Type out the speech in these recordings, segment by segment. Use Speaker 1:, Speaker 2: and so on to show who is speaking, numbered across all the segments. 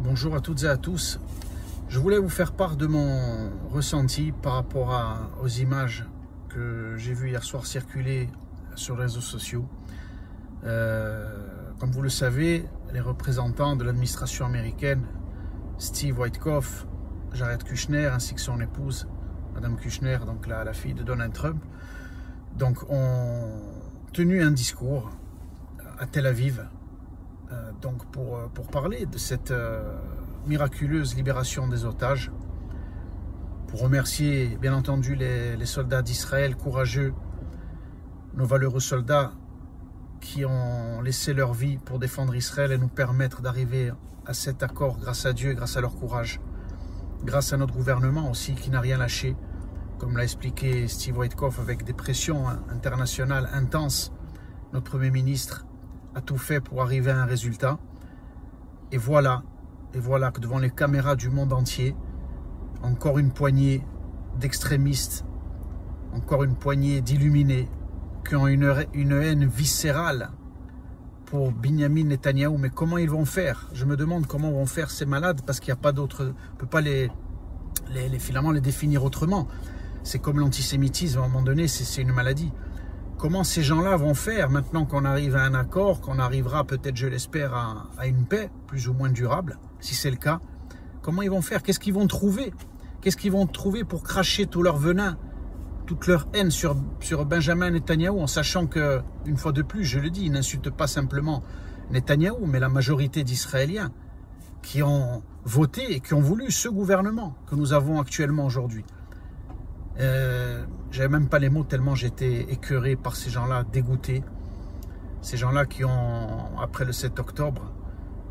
Speaker 1: Bonjour à toutes et à tous. Je voulais vous faire part de mon ressenti par rapport aux images que j'ai vues hier soir circuler sur les réseaux sociaux. Comme vous le savez, les représentants de l'administration américaine, Steve Witkoff, Jared Kushner, ainsi que son épouse, Madame Kushner, donc la fille de Donald Trump, donc ont tenu un discours à Tel Aviv, donc pour parler de cette miraculeuse libération des otages, pour remercier bien entendu les soldats d'Israël courageux, nos valeureux soldats qui ont laissé leur vie pour défendre Israël et nous permettre d'arriver à cet accord grâce à Dieu et grâce à leur courage, grâce à notre gouvernement aussi qui n'a rien lâché, comme l'a expliqué Steve Witkoff, avec des pressions internationales intenses. Notre Premier ministre a tout fait pour arriver à un résultat. Et voilà que devant les caméras du monde entier, encore une poignée d'extrémistes, encore une poignée d'illuminés qui ont une haine viscérale pour Binyamin Netanyahou. Mais comment ils vont faire? Je me demande comment vont faire ces malades, parce qu'il n'y a pas d'autre, on ne peut pas finalement les définir autrement. C'est comme l'antisémitisme, à un moment donné, c'est une maladie. Comment ces gens-là vont faire maintenant qu'on arrive à un accord, qu'on arrivera peut-être, je l'espère, à une paix plus ou moins durable, si c'est le cas? Comment ils vont faire? Qu'est-ce qu'ils vont trouver? Qu'est-ce qu'ils vont trouver pour cracher tout leur venin, toute leur haine sur Benjamin Netanyahou, en sachant que, une fois de plus, je le dis, ils n'insultent pas simplement Netanyahou, mais la majorité d'Israéliens qui ont voté et qui ont voulu ce gouvernement que nous avons actuellement aujourd'hui. J'avais même pas les mots tellement j'étais écœuré par ces gens-là, dégoûtés. Ces gens-là qui ont, après le 7 octobre,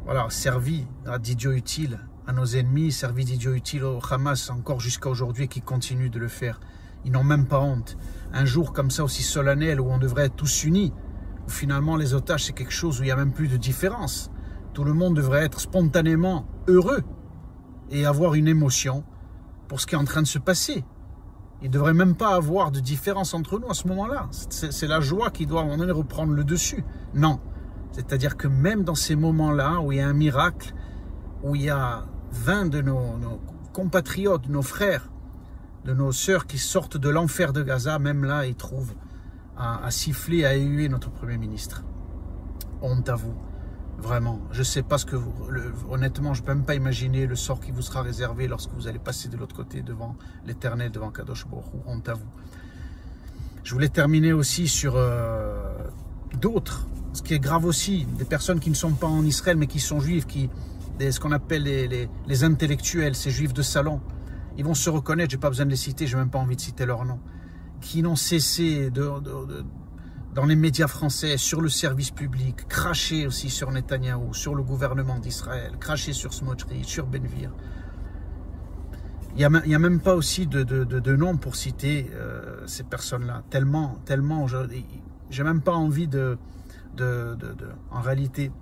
Speaker 1: voilà, servi d'idiots utiles à nos ennemis, servi d'idiots utiles au Hamas encore jusqu'à aujourd'hui, et qui continuent de le faire. Ils n'ont même pas honte. Un jour comme ça aussi solennel où on devrait être tous unis, où finalement les otages c'est quelque chose où il n'y a même plus de différence. Tout le monde devrait être spontanément heureux et avoir une émotion pour ce qui est en train de se passer. Il ne devrait même pas avoir de différence entre nous à ce moment-là. C'est la joie qui doit à un moment donné reprendre le dessus. Non. C'est-à-dire que même dans ces moments-là où il y a un miracle, où il y a 20 de nos compatriotes, de nos frères, de nos sœurs qui sortent de l'enfer de Gaza, même là, ils trouvent à siffler, à éhuer notre Premier ministre. Honte à vous. Vraiment, je ne sais pas ce que vous... honnêtement, je ne peux même pas imaginer le sort qui vous sera réservé lorsque vous allez passer de l'autre côté devant l'Éternel, devant Kadosh Baruch Hu. Honte à vous. Je voulais terminer aussi sur d'autres, ce qui est grave aussi, des personnes qui ne sont pas en Israël mais qui sont juives, ce qu'on appelle les intellectuels, ces juifs de salon. Ils vont se reconnaître, je n'ai pas besoin de les citer, je n'ai même pas envie de citer leur nom, qui n'ont cessé dans les médias français, sur le service public, cracher aussi sur Netanyahou, sur le gouvernement d'Israël, cracher sur Smotrich, sur Ben Gvir. Il n'y a même pas aussi de nom pour citer ces personnes-là. Tellement, j'ai même pas envie en réalité,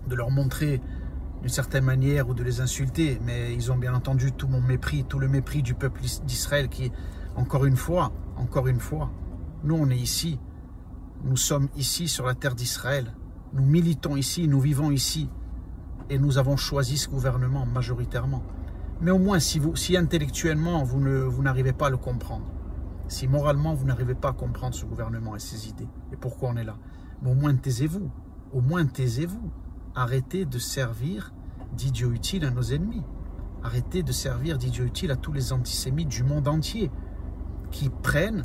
Speaker 1: de leur montrer d'une certaine manière ou de les insulter, mais ils ont bien entendu tout mon mépris, tout le mépris du peuple d'Israël qui, encore une fois, nous on est ici. Nous sommes ici sur la terre d'Israël, nous militons ici, nous vivons ici et nous avons choisi ce gouvernement majoritairement. Mais au moins si intellectuellement vous n'arrivez pas à le comprendre, si moralement vous n'arrivez pas à comprendre ce gouvernement et ses idées et pourquoi on est là, mais au moins taisez-vous, arrêtez de servir d'idiots utiles à nos ennemis, arrêtez de servir d'idiots utiles à tous les antisémites du monde entier qui prennent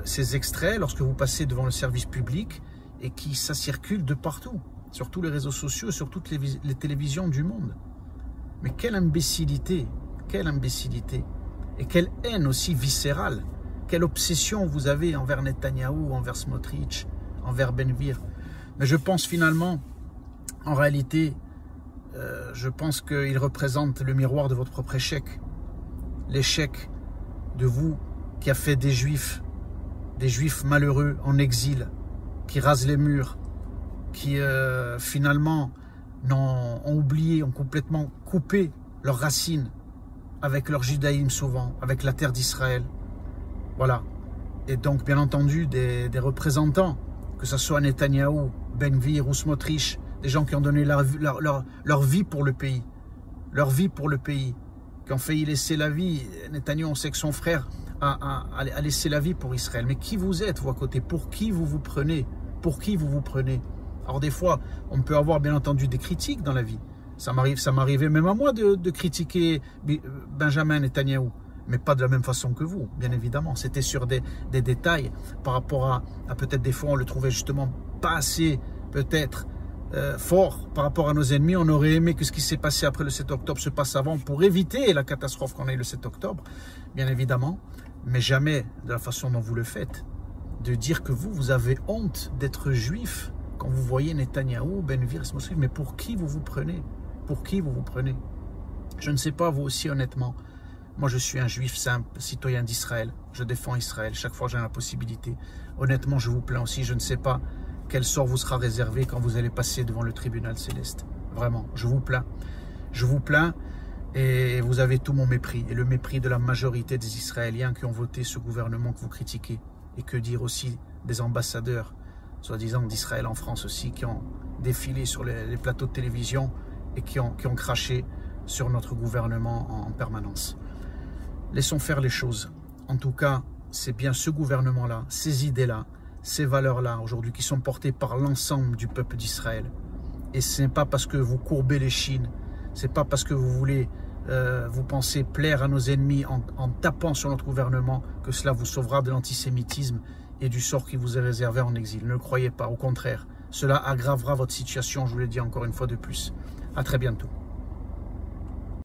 Speaker 1: ces extraits lorsque vous passez devant le service public et ça circule de partout, sur tous les réseaux sociaux, sur toutes les télévisions du monde. Mais quelle imbécilité et quelle haine aussi viscérale, quelle obsession vous avez envers Netanyahou, envers Smotrich, envers Ben Gvir. Mais je pense finalement, en réalité, je pense qu'il représente le miroir de votre propre échec, l'échec de vous qui a fait des juifs malheureux en exil, qui rasent les murs, qui finalement ont oublié, ont complètement coupé leurs racines avec leur judaïsme souvent, avec la terre d'Israël. Voilà. Et donc, bien entendu, des représentants, que ce soit Netanyahou, Ben Gvir ou Smotrich, des gens qui ont donné leur vie pour le pays, leur vie pour le pays, qui ont failli laisser la vie. Netanyahou, on sait que son frère a laissé la vie pour Israël. Mais qui vous êtes, vous, à côté? Pour qui vous vous prenez? Pour qui vous vous prenez? Alors des fois, on peut avoir bien entendu des critiques dans la vie. Ça m'arrivait même à moi de critiquer Benjamin Netanyahou, mais pas de la même façon que vous, bien évidemment. C'était sur des détails par rapport à peut-être des fois on le trouvait justement pas assez peut-être fort par rapport à nos ennemis. On aurait aimé que ce qui s'est passé après le 7 octobre se passe avant pour éviter la catastrophe qu'on a eu le 7 octobre, bien évidemment, mais jamais de la façon dont vous le faites, de dire que vous avez honte d'être juif quand vous voyez Netanyahou, Ben-Gvir, mais pour qui vous vous prenez? Pour qui vous vous prenez? Je ne sais pas, vous aussi, honnêtement. Moi, je suis un juif simple, citoyen d'Israël. Je défends Israël chaque fois que j'ai la possibilité. Honnêtement, je vous plains aussi. Je ne sais pas quel sort vous sera réservé quand vous allez passer devant le tribunal céleste. Vraiment, je vous plains. Je vous plains et vous avez tout mon mépris. Et le mépris de la majorité des Israéliens qui ont voté ce gouvernement que vous critiquez. Et que dire aussi des ambassadeurs, soi-disant d'Israël en France aussi, qui ont défilé sur les plateaux de télévision et qui ont craché sur notre gouvernement en permanence. Laissons faire les choses. En tout cas, c'est bien ce gouvernement-là, ces idées-là, ces valeurs-là aujourd'hui qui sont portées par l'ensemble du peuple d'Israël. Et ce n'est pas parce que vous courbez les chines, c'est pas parce que vous voulez, vous pensez plaire à nos ennemis en tapant sur notre gouvernement que cela vous sauvera de l'antisémitisme et du sort qui vous est réservé en exil. Ne le croyez pas, au contraire. Cela aggravera votre situation, je vous l'ai dit encore une fois de plus. À très bientôt.